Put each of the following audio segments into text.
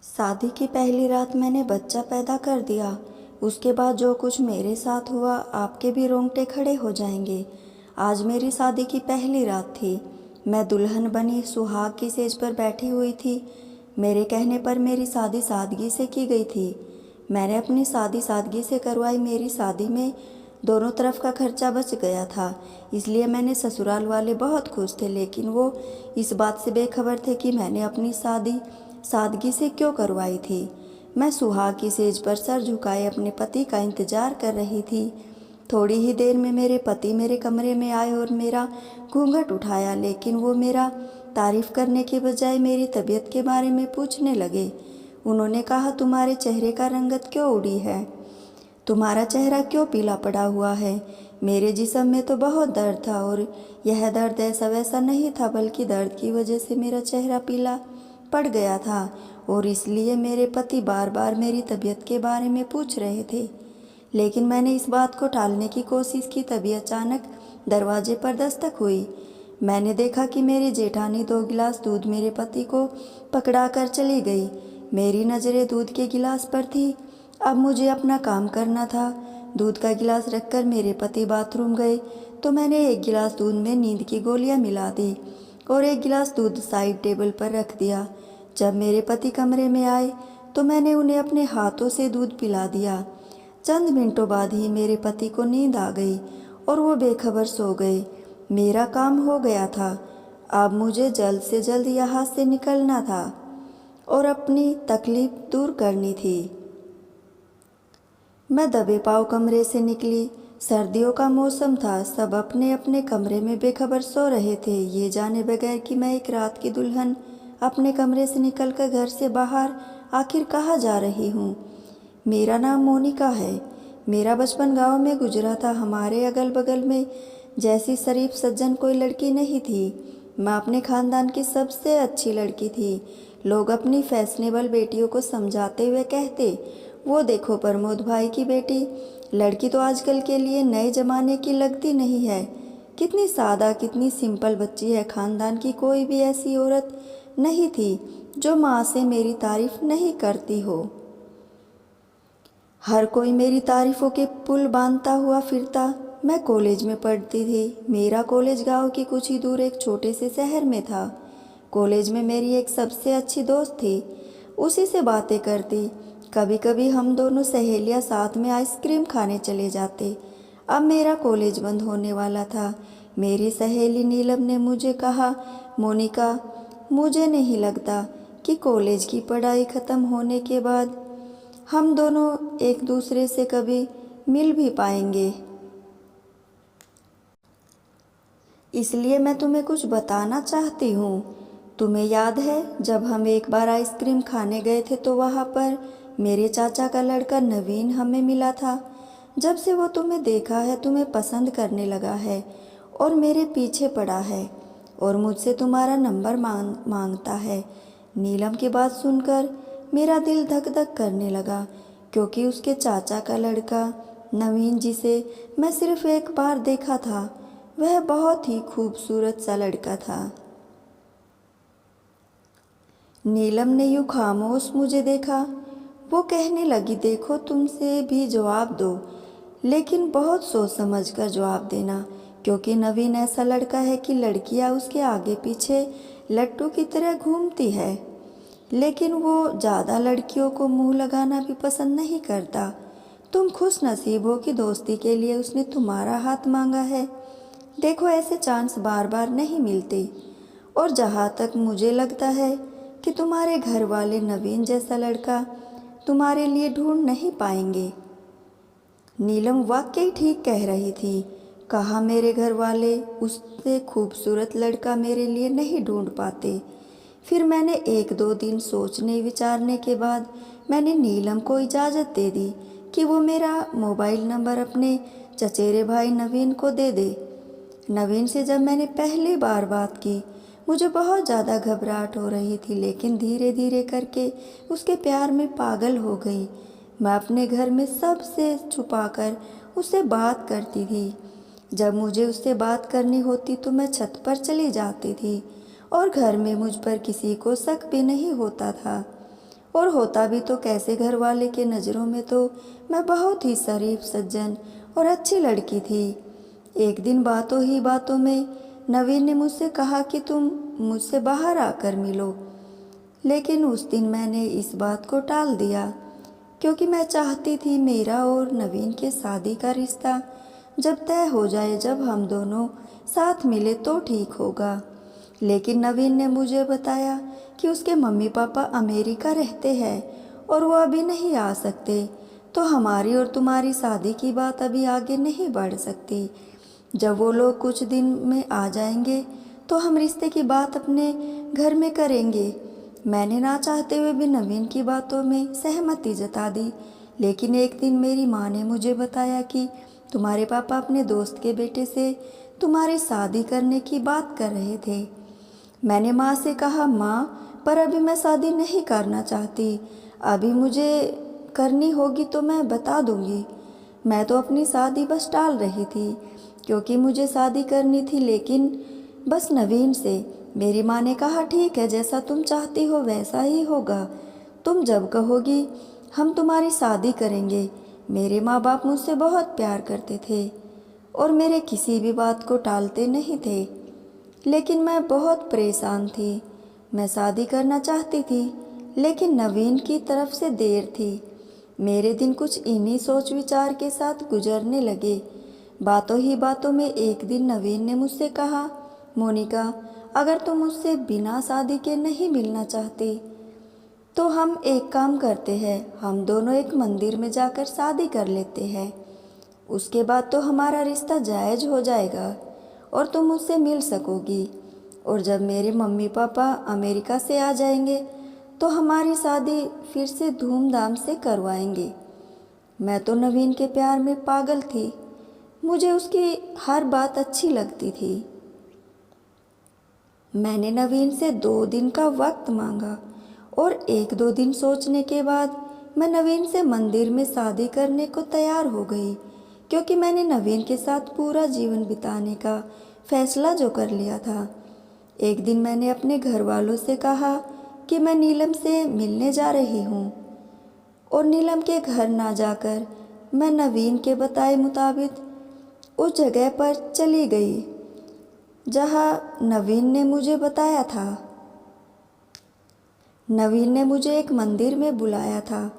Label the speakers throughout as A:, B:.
A: शादी की पहली रात मैंने बच्चा पैदा कर दिया। उसके बाद जो कुछ मेरे साथ हुआ आपके भी रोंगटे खड़े हो जाएंगे। आज मेरी शादी की पहली रात थी। मैं दुल्हन बनी सुहाग की सेज पर बैठी हुई थी। मेरे कहने पर मेरी शादी सादगी से की गई थी। मैंने अपनी शादी सादगी से करवाई। मेरी शादी में दोनों तरफ का खर्चा बच गया था, इसलिए मैंने ससुराल वाले बहुत खुश थे, लेकिन वो इस बात से बेखबर थे कि मैंने अपनी शादी सादगी से क्यों करवाई थी। मैं सुहाग की सेज पर सर झुकाए अपने पति का इंतजार कर रही थी। थोड़ी ही देर में मेरे पति मेरे कमरे में आए और मेरा घूंघट उठाया, लेकिन वो मेरा तारीफ करने के बजाय मेरी तबीयत के बारे में पूछने लगे। उन्होंने कहा, तुम्हारे चेहरे का रंगत क्यों उड़ी है? तुम्हारा चेहरा क्यों पीला पड़ा हुआ है? मेरे जिस्म में तो बहुत दर्द था, और यह दर्द ऐसा वैसा नहीं था, बल्कि दर्द की वजह से मेरा चेहरा पीला पड़ गया था, और इसलिए मेरे पति बार बार मेरी तबीयत के बारे में पूछ रहे थे। लेकिन मैंने इस बात को टालने की कोशिश की। तभी अचानक दरवाजे पर दस्तक हुई। मैंने देखा कि मेरी जेठानी 2 गिलास दूध मेरे पति को पकड़ा कर चली गई। मेरी नज़रें दूध के गिलास पर थी। अब मुझे अपना काम करना था। दूध का गिलास रखकर मेरे पति बाथरूम गए, तो मैंने 1 गिलास दूध में नींद की गोलियां मिला दी और 1 गिलास दूध साइड टेबल पर रख दिया। जब मेरे पति कमरे में आए तो मैंने उन्हें अपने हाथों से दूध पिला दिया। चंद मिनटों बाद ही मेरे पति को नींद आ गई और वो बेखबर सो गए। मेरा काम हो गया था। अब मुझे जल्द से जल्द यहाँ से निकलना था और अपनी तकलीफ दूर करनी थी। मैं दबे पाँव कमरे से निकली। सर्दियों का मौसम था। सब अपने अपने कमरे में बेखबर सो रहे थे, ये जाने बगैर कि मैं एक रात की दुल्हन अपने कमरे से निकलकर घर से बाहर आखिर कहाँ जा रही हूँ। मेरा नाम मोनिका है। मेरा बचपन गांव में गुजरा था। हमारे अगल बगल में जैसी शरीफ सज्जन कोई लड़की नहीं थी। मैं अपने खानदान की सबसे अच्छी लड़की थी। लोग अपनी फैशनेबल बेटियों को समझाते हुए कहते, वो देखो प्रमोद भाई की बेटी, लड़की तो आजकल के लिए नए ज़माने की लगती नहीं है। कितनी सादा, कितनी सिंपल बच्ची है। खानदान की कोई भी ऐसी औरत नहीं थी जो माँ से मेरी तारीफ नहीं करती हो। हर कोई मेरी तारीफ़ों के पुल बांधता हुआ फिरता। मैं कॉलेज में पढ़ती थी। मेरा कॉलेज गांव की कुछ ही दूर एक छोटे से शहर में था। कॉलेज में मेरी एक सबसे अच्छी दोस्त थी, उसी से बातें करती। कभी कभी हम दोनों सहेलियां साथ में आइसक्रीम खाने चले जाते। अब मेरा कॉलेज बंद होने वाला था। मेरी सहेली नीलम ने मुझे कहा, मोनिका, मुझे नहीं लगता कि कॉलेज की पढ़ाई ख़त्म होने के बाद हम दोनों एक दूसरे से कभी मिल भी पाएंगे। इसलिए मैं तुम्हें कुछ बताना चाहती हूँ। तुम्हें याद है जब हम एक बार आइसक्रीम खाने गए थे तो वहाँ पर मेरे चाचा का लड़का नवीन हमें मिला था। जब से वो तुम्हें देखा है, तुम्हें पसंद करने लगा है और मेरे पीछे पड़ा है और मुझसे तुम्हारा नंबर मांगता है। नीलम की बात सुनकर मेरा दिल धक धक करने लगा, क्योंकि उसके चाचा का लड़का नवीन, जिसे मैं सिर्फ एक बार देखा था, वह बहुत ही खूबसूरत सा लड़का था। नीलम ने यूँ खामोश मुझे देखा। वो कहने लगी, देखो, तुमसे भी जवाब दो, लेकिन बहुत सोच समझ कर जवाब देना, क्योंकि नवीन ऐसा लड़का है कि लड़कियां उसके आगे पीछे लट्टू की तरह घूमती है, लेकिन वो ज़्यादा लड़कियों को मुंह लगाना भी पसंद नहीं करता। तुम खुश नसीब हो कि दोस्ती के लिए उसने तुम्हारा हाथ मांगा है। देखो, ऐसे चांस बार बार नहीं मिलते, और जहाँ तक मुझे लगता है कि तुम्हारे घर वाले नवीन जैसा लड़का तुम्हारे लिए ढूंढ नहीं पाएंगे। नीलम वाकई ठीक कह रही थी। कहा, मेरे घर वाले उससे खूबसूरत लड़का मेरे लिए नहीं ढूंढ पाते। फिर मैंने 1-2 दिन सोचने विचारने के बाद मैंने नीलम को इजाज़त दे दी कि वो मेरा मोबाइल नंबर अपने चचेरे भाई नवीन को दे दे। नवीन से जब मैंने पहली बार बात की, मुझे बहुत ज़्यादा घबराहट हो रही थी, लेकिन धीरे धीरे करके उसके प्यार में पागल हो गई। मैं अपने घर में सबसे छुपाकर उससे बात करती थी। जब मुझे उससे बात करनी होती तो मैं छत पर चली जाती थी, और घर में मुझ पर किसी को शक भी नहीं होता था। और होता भी तो कैसे, घर वाले के नज़रों में तो मैं बहुत ही शरीफ, सज्जन और अच्छी लड़की थी। एक दिन बातों ही बातों में नवीन ने मुझसे कहा कि तुम मुझसे बाहर आकर मिलो, लेकिन उस दिन मैंने इस बात को टाल दिया, क्योंकि मैं चाहती थी मेरा और नवीन के शादी का रिश्ता जब तय हो जाए, जब हम दोनों साथ मिले तो ठीक होगा। लेकिन नवीन ने मुझे बताया कि उसके मम्मी पापा अमेरिका रहते हैं और वो अभी नहीं आ सकते, तो हमारी और तुम्हारी शादी की बात अभी आगे नहीं बढ़ सकती। जब वो लोग कुछ दिन में आ जाएंगे तो हम रिश्ते की बात अपने घर में करेंगे। मैंने ना चाहते हुए भी नवीन की बातों में सहमति जता दी। लेकिन एक दिन मेरी माँ ने मुझे बताया कि तुम्हारे पापा अपने दोस्त के बेटे से तुम्हारी शादी करने की बात कर रहे थे। मैंने माँ से कहा, माँ पर अभी मैं शादी नहीं करना चाहती, अभी मुझे करनी होगी तो मैं बता दूँगी। मैं तो अपनी शादी बस टाल रही थी, क्योंकि मुझे शादी करनी थी, लेकिन बस नवीन से। मेरी माँ ने कहा, ठीक है, जैसा तुम चाहती हो वैसा ही होगा, तुम जब कहोगी हम तुम्हारी शादी करेंगे। मेरे माँ बाप मुझसे बहुत प्यार करते थे और मेरे किसी भी बात को टालते नहीं थे, लेकिन मैं बहुत परेशान थी। मैं शादी करना चाहती थी, लेकिन नवीन की तरफ से देर थी। मेरे दिन कुछ इन्हीं सोच विचार के साथ गुजरने लगे। बातों ही बातों में एक दिन नवीन ने मुझसे कहा, मोनिका, अगर तुम मुझसे बिना शादी के नहीं मिलना चाहती तो हम एक काम करते हैं, हम दोनों एक मंदिर में जाकर शादी कर लेते हैं। उसके बाद तो हमारा रिश्ता जायज़ हो जाएगा और तुम मुझसे मिल सकोगी। और जब मेरे मम्मी पापा अमेरिका से आ जाएंगे तो हमारी शादी फिर से धूमधाम से करवाएंगे। मैं तो नवीन के प्यार में पागल थी, मुझे उसकी हर बात अच्छी लगती थी। मैंने नवीन से 2 दिन का वक्त मांगा और 1-2 दिन सोचने के बाद मैं नवीन से मंदिर में शादी करने को तैयार हो गई, क्योंकि मैंने नवीन के साथ पूरा जीवन बिताने का फैसला जो कर लिया था। एक दिन मैंने अपने घर वालों से कहा कि मैं नीलम से मिलने जा रही हूँ, और नीलम के घर ना जाकर मैं नवीन के बताए मुताबिक उस जगह पर चली गई जहाँ नवीन ने मुझे बताया था। नवीन ने मुझे एक मंदिर में बुलाया था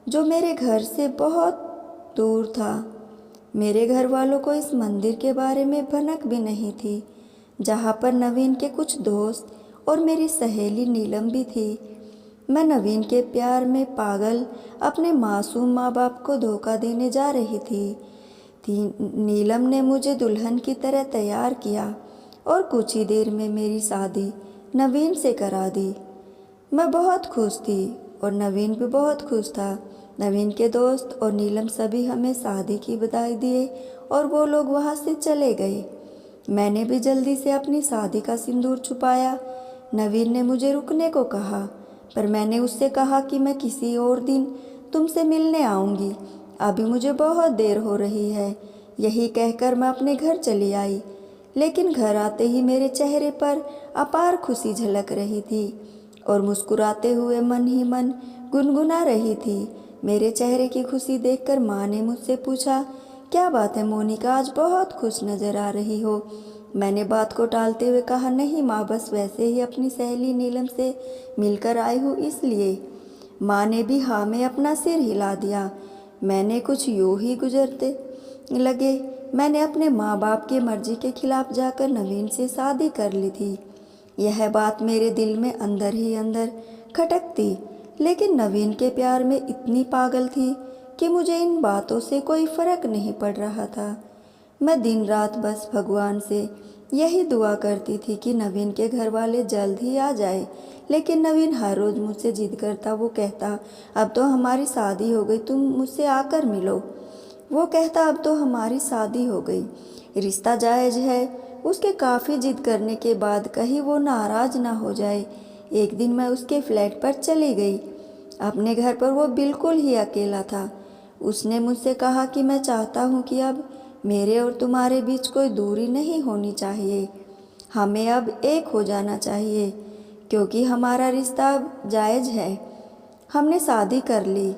A: जो मेरे घर से बहुत दूर था। मेरे घर वालों को इस मंदिर के बारे में भनक भी नहीं थी, जहाँ पर नवीन के कुछ दोस्त और मेरी सहेली नीलम भी थी। मैं नवीन के प्यार में पागल अपने मासूम माँ बाप को धोखा देने जा रही थी। नीलम ने मुझे दुल्हन की तरह तैयार किया और कुछ ही देर में मेरी शादी नवीन से करा दी। मैं बहुत खुश थी और नवीन भी बहुत खुश था। नवीन के दोस्त और नीलम सभी हमें शादी की बधाई दिए और वो लोग वहाँ से चले गए। मैंने भी जल्दी से अपनी शादी का सिंदूर छुपाया। नवीन ने मुझे रुकने को कहा, पर मैंने उससे कहा कि मैं किसी और दिन तुमसे मिलने आऊँगी, अभी मुझे बहुत देर हो रही है। यही कहकर मैं अपने घर चली आई, लेकिन घर आते ही मेरे चेहरे पर अपार खुशी झलक रही थी और मुस्कुराते हुए मन ही मन गुनगुना रही थी। मेरे चेहरे की खुशी देखकर माँ ने मुझसे पूछा, क्या बात है मोनिका, आज बहुत खुश नज़र आ रही हो। मैंने बात को टालते हुए कहा, नहीं माँ, बस वैसे ही अपनी सहेली नीलम से मिलकर आई हूँ इसलिए। माँ ने भी हाँ में अपना सिर हिला दिया। मैंने कुछ यूँ ही गुजरते लगे। मैंने अपने माँ बाप की मर्जी के खिलाफ जाकर नवीन से शादी कर ली थी। यह बात मेरे दिल में अंदर ही अंदर खटकती, लेकिन नवीन के प्यार में इतनी पागल थी कि मुझे इन बातों से कोई फ़र्क नहीं पड़ रहा था। मैं दिन रात बस भगवान से यही दुआ करती थी कि नवीन के घर वाले जल्द ही आ जाए, लेकिन नवीन हर रोज़ मुझसे जिद करता। वो कहता, अब तो हमारी शादी हो गई, तुम मुझसे आकर मिलो। वो कहता, अब तो हमारी शादी हो गई, रिश्ता जायज़ है। उसके काफ़ी जिद करने के बाद कहीं वो नाराज़ ना हो जाए। एक दिन मैं उसके फ्लैट पर चली गई। अपने घर पर वो बिल्कुल ही अकेला था। उसने मुझसे कहा कि मैं चाहता हूँ कि अब मेरे और तुम्हारे बीच कोई दूरी नहीं होनी चाहिए, हमें अब एक हो जाना चाहिए, क्योंकि हमारा रिश्ता अब जायज़ है। हमने शादी कर ली।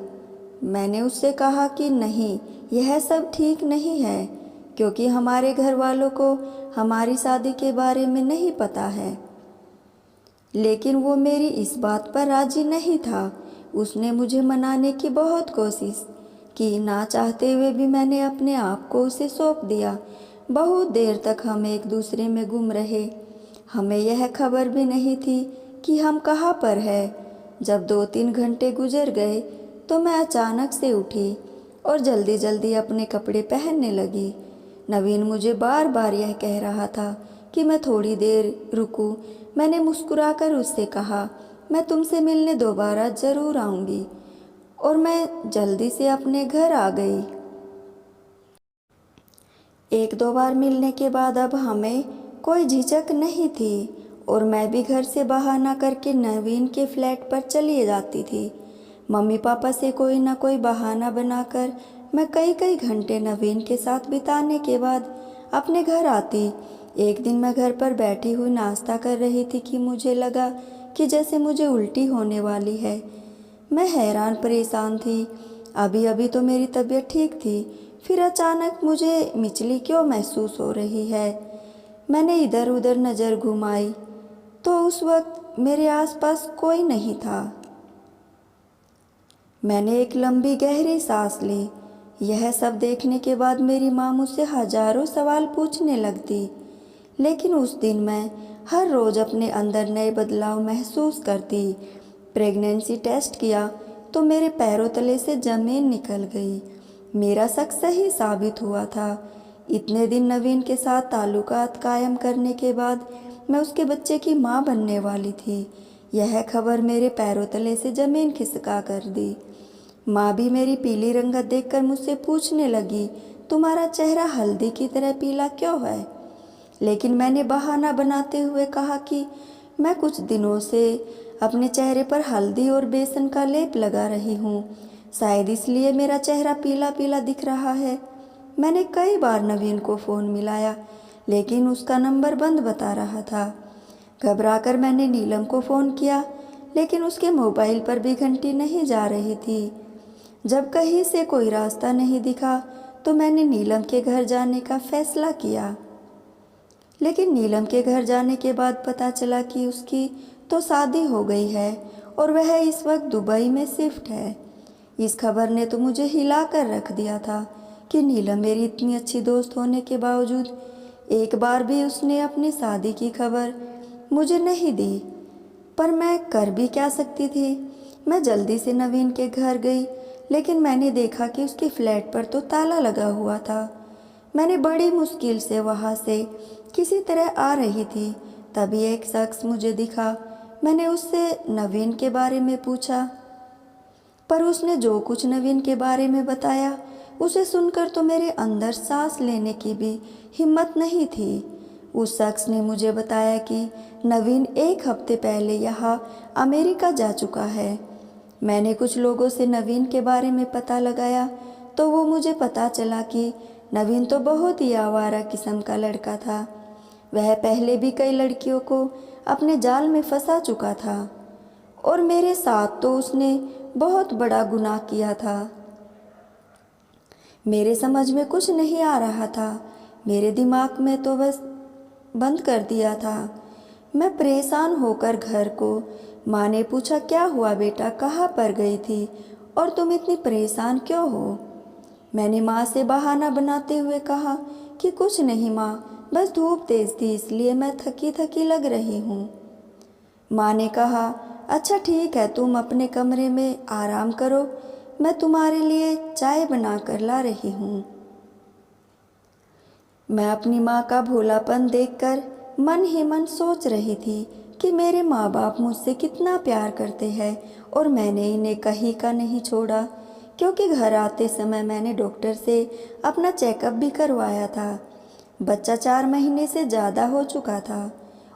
A: मैंने उससे कहा कि नहीं, यह सब ठीक नहीं है, क्योंकि हमारे घर वालों को हमारी शादी के बारे में नहीं पता है। लेकिन वो मेरी इस बात पर राजी नहीं था। उसने मुझे मनाने की बहुत कोशिश की, ना चाहते हुए भी मैंने अपने आप को उसे सौंप दिया। बहुत देर तक हम एक दूसरे में गुम रहे। हमें यह खबर भी नहीं थी कि हम कहाँ पर हैं। जब 2-3 घंटे गुजर गए तो मैं अचानक से उठी और जल्दी जल्दी अपने कपड़े पहनने लगी। नवीन मुझे बार बार यह कह रहा था कि मैं थोड़ी देर रुकूं। मैंने मुस्कुराकर उससे कहा, मैं तुमसे मिलने दोबारा ज़रूर आऊँगी, और मैं जल्दी से अपने घर आ गई। 1-2 बार मिलने के बाद अब हमें कोई झिझक नहीं थी और मैं भी घर से बहाना करके नवीन के फ्लैट पर चली जाती थी। मम्मी पापा से कोई ना कोई बहाना बनाकर मैं कई कई घंटे नवीन के साथ बिताने के बाद अपने घर आती। एक दिन मैं घर पर बैठी हुई नाश्ता कर रही थी कि मुझे लगा कि जैसे मुझे उल्टी होने वाली है। मैं हैरान परेशान थी। अभी अभी तो मेरी तबीयत ठीक थी, फिर अचानक मुझे मिचली क्यों महसूस हो रही है। मैंने इधर उधर नज़र घुमाई तो उस वक्त मेरे आसपास कोई नहीं था। मैंने एक लंबी गहरी सांस ली। यह सब देखने के बाद मेरी माँ मुझसे हजारों सवाल पूछने लगती, लेकिन उस दिन मैं हर रोज़ अपने अंदर नए बदलाव महसूस करती। प्रेगनेंसी टेस्ट किया तो मेरे पैरों तले से ज़मीन निकल गई। मेरा शक सही साबित हुआ था। इतने दिन नवीन के साथ ताल्लुकात कायम करने के बाद मैं उसके बच्चे की माँ बनने वाली थी। यह खबर मेरे पैरों तले से ज़मीन खिसका कर दी। माँ भी मेरी पीली रंगत देखकर मुझसे पूछने लगी, तुम्हारा चेहरा हल्दी की तरह पीला क्यों है? लेकिन मैंने बहाना बनाते हुए कहा कि मैं कुछ दिनों से अपने चेहरे पर हल्दी और बेसन का लेप लगा रही हूँ, शायद इसलिए मेरा चेहरा पीला पीला दिख रहा है। मैंने कई बार नवीन को फ़ोन मिलाया, लेकिन उसका नंबर बंद बता रहा था। घबराकर मैंने नीलम को फ़ोन किया, लेकिन उसके मोबाइल पर भी घंटी नहीं जा रही थी। जब कहीं से कोई रास्ता नहीं दिखा तो मैंने नीलम के घर जाने का फैसला किया। लेकिन नीलम के घर जाने के बाद पता चला कि उसकी तो शादी हो गई है और वह इस वक्त दुबई में शिफ्ट है। इस खबर ने तो मुझे हिला कर रख दिया था कि नीलम मेरी इतनी अच्छी दोस्त होने के बावजूद एक बार भी उसने अपनी शादी की खबर मुझे नहीं दी। पर मैं कर भी क्या सकती थी। मैं जल्दी से नवीन के घर गई, लेकिन मैंने देखा कि उसके फ्लैट पर तो ताला लगा हुआ था। मैंने बड़ी मुश्किल से वहाँ से किसी तरह आ रही थी, तभी एक शख्स मुझे दिखा। मैंने उससे नवीन के बारे में पूछा, पर उसने जो कुछ नवीन के बारे में बताया उसे सुनकर तो मेरे अंदर सांस लेने की भी हिम्मत नहीं थी। उस शख्स ने मुझे बताया कि नवीन 1 हफ्ते पहले यहाँ अमेरिका जा चुका है। मैंने कुछ लोगों से नवीन के बारे में पता लगाया तो वो मुझे पता चला कि नवीन तो बहुत ही आवारा किस्म का लड़का था। वह पहले भी कई लड़कियों को अपने जाल में फंसा चुका था और मेरे साथ तो उसने बहुत बड़ा गुनाह किया था। मेरे समझ में कुछ नहीं आ रहा था। मेरे दिमाग में तो बस बंद कर दिया था। मैं परेशान होकर घर को माँ ने पूछा, क्या हुआ बेटा, कहाँ पर गई थी और तुम इतनी परेशान क्यों हो? मैंने माँ से बहाना बनाते हुए कहा कि कुछ नहीं माँ, बस धूप तेज थी इसलिए मैं थकी थकी लग रही हूँ। माँ ने कहा, अच्छा ठीक है, तुम अपने कमरे में आराम करो, मैं तुम्हारे लिए चाय बना कर ला रही हूँ। मैं अपनी माँ का भोलापन देखकर मन ही मन सोच रही थी कि मेरे माँ बाप मुझसे कितना प्यार करते हैं और मैंने इन्हें कहीं का नहीं छोड़ा, क्योंकि घर आते समय मैंने डॉक्टर से अपना चेकअप भी करवाया था। बच्चा 4 महीने से ज़्यादा हो चुका था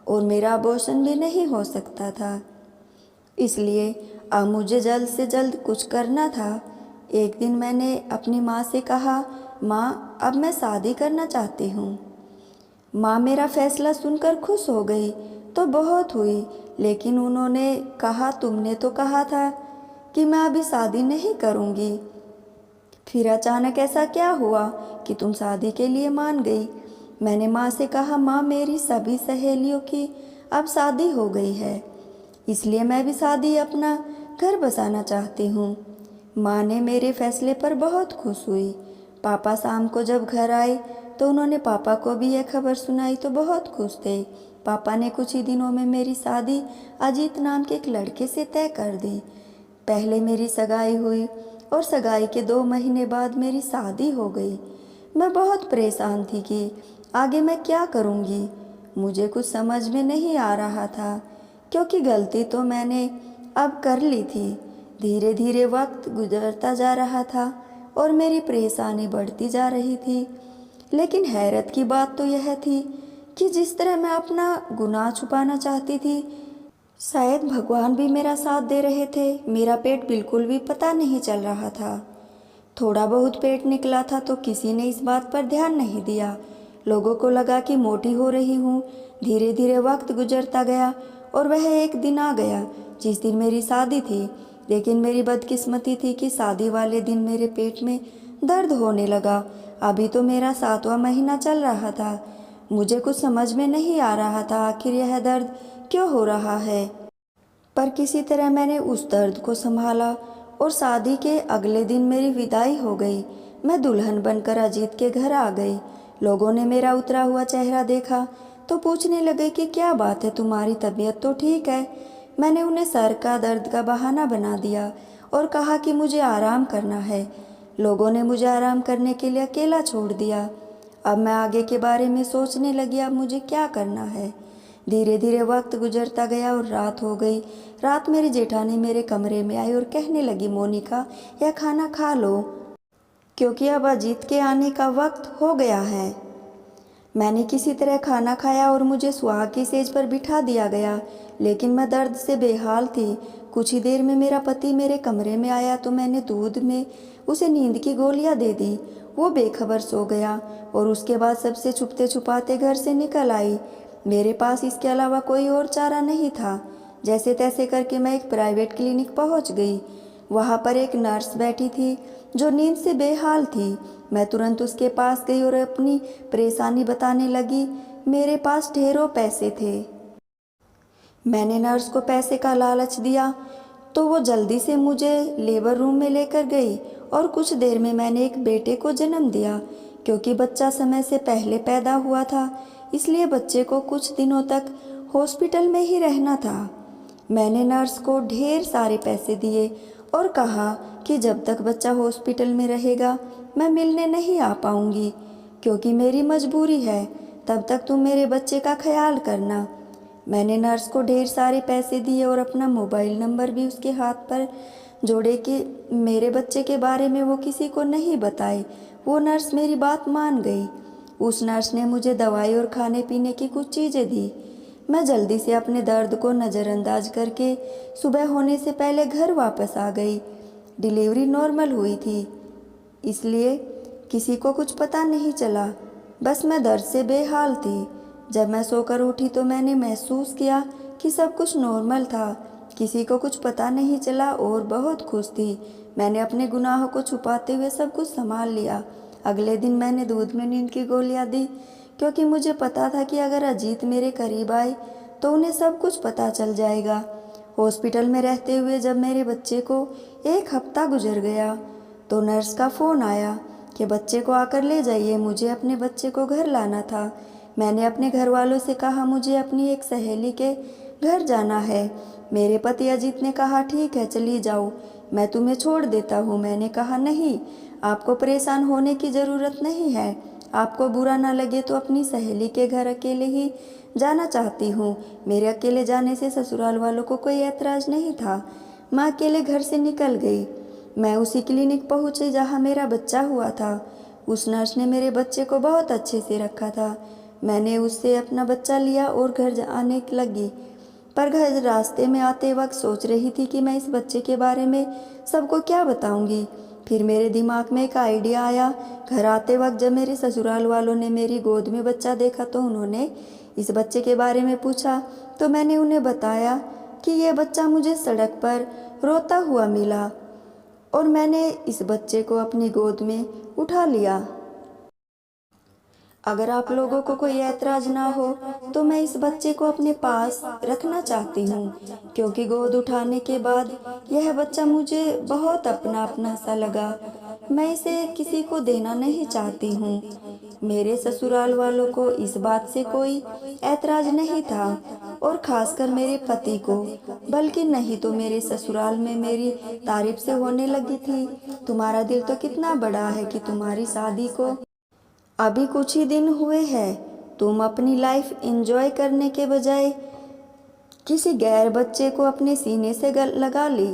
A: और मेरा अबॉर्शन भी नहीं हो सकता था, इसलिए अब मुझे जल्द से जल्द कुछ करना था। एक दिन मैंने अपनी माँ से कहा, माँ अब मैं शादी करना चाहती हूँ। माँ मेरा फैसला सुनकर खुश हो गई तो बहुत हुई, लेकिन उन्होंने कहा, तुमने तो कहा था कि मैं अभी शादी नहीं करूँगी। फिर अचानक ऐसा क्या हुआ कि तुम शादी के लिए मान गई? मैंने माँ से कहा, माँ मेरी सभी सहेलियों की अब शादी हो गई है, इसलिए मैं भी शादी अपना घर बसाना चाहती हूँ। माँ ने मेरे फैसले पर बहुत खुश हुई। पापा शाम को जब घर आए तो उन्होंने पापा को भी यह खबर सुनाई तो बहुत खुश थे। पापा ने कुछ ही दिनों में मेरी शादी अजीत नाम के एक लड़के से तय कर दी। पहले मेरी सगाई हुई और सगाई के 2 महीने बाद मेरी शादी हो गई। मैं बहुत परेशान थी कि आगे मैं क्या करूँगी। मुझे कुछ समझ में नहीं आ रहा था, क्योंकि गलती तो मैंने अब कर ली थी। धीरे धीरे वक्त गुजरता जा रहा था और मेरी परेशानी बढ़ती जा रही थी। लेकिन हैरत की बात तो यह थी कि जिस तरह मैं अपना गुनाह छुपाना चाहती थी, शायद भगवान भी मेरा साथ दे रहे थे। मेरा पेट बिल्कुल भी पता नहीं चल रहा था। थोड़ा बहुत पेट निकला था तो किसी ने इस बात पर ध्यान नहीं दिया। लोगों को लगा कि मोटी हो रही हूँ। धीरे धीरे वक्त गुजरता गया और वह एक दिन आ गया जिस दिन मेरी शादी थी। लेकिन मेरी बदकिस्मती थी कि शादी वाले दिन मेरे पेट में दर्द होने लगा। अभी तो मेरा 7वां महीना चल रहा था। मुझे कुछ समझ में नहीं आ रहा था आखिर यह दर्द क्यों हो रहा है, पर किसी तरह मैंने उस दर्द को संभाला और शादी के अगले दिन मेरी विदाई हो गई। मैं दुल्हन बनकर अजीत के घर आ गई। लोगों ने मेरा उतरा हुआ चेहरा देखा तो पूछने लगे कि क्या बात है, तुम्हारी तबीयत तो ठीक है। मैंने उन्हें सर का दर्द का बहाना बना दिया और कहा कि मुझे आराम करना है। लोगों ने मुझे आराम करने के लिए अकेला छोड़ दिया। अब मैं आगे के बारे में सोचने लगी, अब मुझे क्या करना है। धीरे धीरे वक्त गुजरता गया और रात हो गई। रात मेरी जेठानी मेरे कमरे में आई और कहने लगी, मोनिका यह खाना खा लो, क्योंकि अब अजीत के आने का वक्त हो गया है। मैंने किसी तरह खाना खाया और मुझे सुहाग की सेज पर बिठा दिया गया, लेकिन मैं दर्द से बेहाल थी। कुछ ही देर में मेरा पति मेरे कमरे में आया तो मैंने दूध में उसे नींद की गोलियां दे दी। वो बेखबर सो गया और उसके बाद सबसे छुपते छुपाते घर से निकल आई। मेरे पास इसके अलावा कोई और चारा नहीं था। जैसे तैसे करके मैं एक प्राइवेट क्लिनिक पहुंच गई। वहां पर एक नर्स बैठी थी जो नींद से बेहाल थी। मैं तुरंत उसके पास गई और अपनी परेशानी बताने लगी। मेरे पास ढेरों पैसे थे। मैंने नर्स को पैसे का लालच दिया तो वो जल्दी से मुझे लेबर रूम में लेकर गई और कुछ देर में मैंने एक बेटे को जन्म दिया। क्योंकि बच्चा समय से पहले पैदा हुआ था, इसलिए बच्चे को कुछ दिनों तक हॉस्पिटल में ही रहना था। मैंने नर्स को ढेर सारे पैसे दिए और कहा कि जब तक बच्चा हॉस्पिटल में रहेगा मैं मिलने नहीं आ पाऊंगी, क्योंकि मेरी मजबूरी है। तब तक तुम मेरे बच्चे का ख्याल करना। मैंने नर्स को ढेर सारे पैसे दिए और अपना मोबाइल नंबर भी उसके हाथ पर जोड़े कि मेरे बच्चे के बारे में वो किसी को नहीं बताए। वो नर्स मेरी बात मान गई। उस नर्स ने मुझे दवाई और खाने पीने की कुछ चीज़ें दी। मैं जल्दी से अपने दर्द को नज़रअंदाज करके सुबह होने से पहले घर वापस आ गई। डिलीवरी नॉर्मल हुई थी, इसलिए किसी को कुछ पता नहीं चला। बस मैं दर्द से बेहाल थी। जब मैं सोकर उठी तो मैंने महसूस किया कि सब कुछ नॉर्मल था। किसी को कुछ पता नहीं चला और बहुत खुश थी। मैंने अपने गुनाहों को छुपाते हुए सब कुछ संभाल लिया। अगले दिन मैंने दूध में नींद की गोलियां दी, क्योंकि मुझे पता था कि अगर अजीत मेरे करीब आए तो उन्हें सब कुछ पता चल जाएगा। हॉस्पिटल में रहते हुए जब मेरे बच्चे को 1 हफ्ता गुजर गया तो नर्स का फ़ोन आया कि बच्चे को आकर ले जाइए। मुझे अपने बच्चे को घर लाना था। मैंने अपने घर वालों से कहा मुझे अपनी एक सहेली के घर जाना है। मेरे पति अजीत ने कहा ठीक है चली जाओ, मैं तुम्हें छोड़ देता हूँ। मैंने कहा नहीं, आपको परेशान होने की ज़रूरत नहीं है। आपको बुरा ना लगे तो अपनी सहेली के घर अकेले ही जाना चाहती हूँ। मेरे अकेले जाने से ससुराल वालों को कोई ऐतराज़ नहीं था। मैं अकेले घर से निकल गई। मैं उसी क्लिनिक पहुँची जहाँ मेरा बच्चा हुआ था। उस नर्स ने मेरे बच्चे को बहुत अच्छे से रखा था। मैंने उससे अपना बच्चा लिया और घर आने लगी, पर घर रास्ते में आते वक्त सोच रही थी कि मैं इस बच्चे के बारे में सबको क्या बताऊंगी। फिर मेरे दिमाग में एक आइडिया आया। घर आते वक्त जब मेरे ससुराल वालों ने मेरी गोद में बच्चा देखा तो उन्होंने इस बच्चे के बारे में पूछा, तो मैंने उन्हें बताया कि यह बच्चा मुझे सड़क पर रोता हुआ मिला और मैंने इस बच्चे को अपनी गोद में उठा लिया। अगर आप लोगों को कोई ऐतराज़ ना हो तो मैं इस बच्चे को अपने पास रखना चाहती हूँ, क्योंकि गोद उठाने के बाद यह बच्चा मुझे बहुत अपना अपना सा लगा। मैं इसे किसी को देना नहीं चाहती हूँ। मेरे ससुराल वालों को इस बात से कोई ऐतराज़ नहीं था, और ख़ासकर मेरे पति को, बल्कि नहीं तो मेरे ससुराल में मेरी तारीफ़ से होने लगी थी, तुम्हारा दिल तो कितना बड़ा है कि तुम्हारी शादी को अभी कुछ ही दिन हुए हैं, तुम अपनी लाइफ एंजॉय करने के बजाय किसी गैर बच्चे को अपने सीने से लगा ली।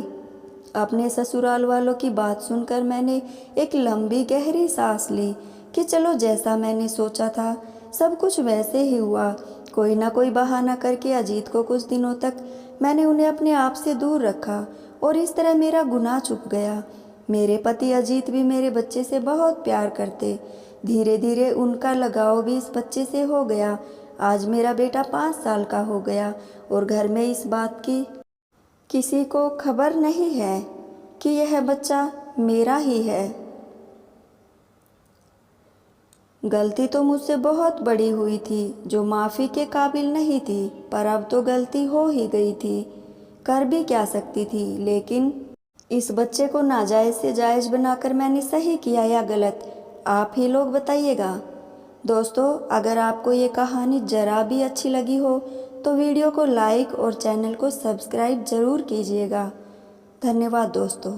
A: अपने ससुराल वालों की बात सुनकर मैंने एक लंबी गहरी सांस ली कि चलो जैसा मैंने सोचा था सब कुछ वैसे ही हुआ। कोई ना कोई बहाना करके अजीत को कुछ दिनों तक मैंने उन्हें अपने आप से दूर रखा और इस तरह मेरा गुनाह छुप गया। मेरे पति अजीत भी मेरे बच्चे से बहुत प्यार करते। धीरे धीरे उनका लगाव भी इस बच्चे से हो गया। आज मेरा बेटा 5 साल का हो गया और घर में इस बात की किसी को खबर नहीं है कि यह बच्चा मेरा ही है। गलती तो मुझसे बहुत बड़ी हुई थी जो माफ़ी के काबिल नहीं थी, पर अब तो गलती हो ही गई थी, कर भी क्या सकती थी। लेकिन इस बच्चे को नाजायज़ से जायज़ बनाकर मैंने सही किया या गलत, आप ही लोग बताइएगा। दोस्तों, अगर आपको ये कहानी ज़रा भी अच्छी लगी हो तो वीडियो को लाइक और चैनल को सब्सक्राइब ज़रूर कीजिएगा। धन्यवाद दोस्तों।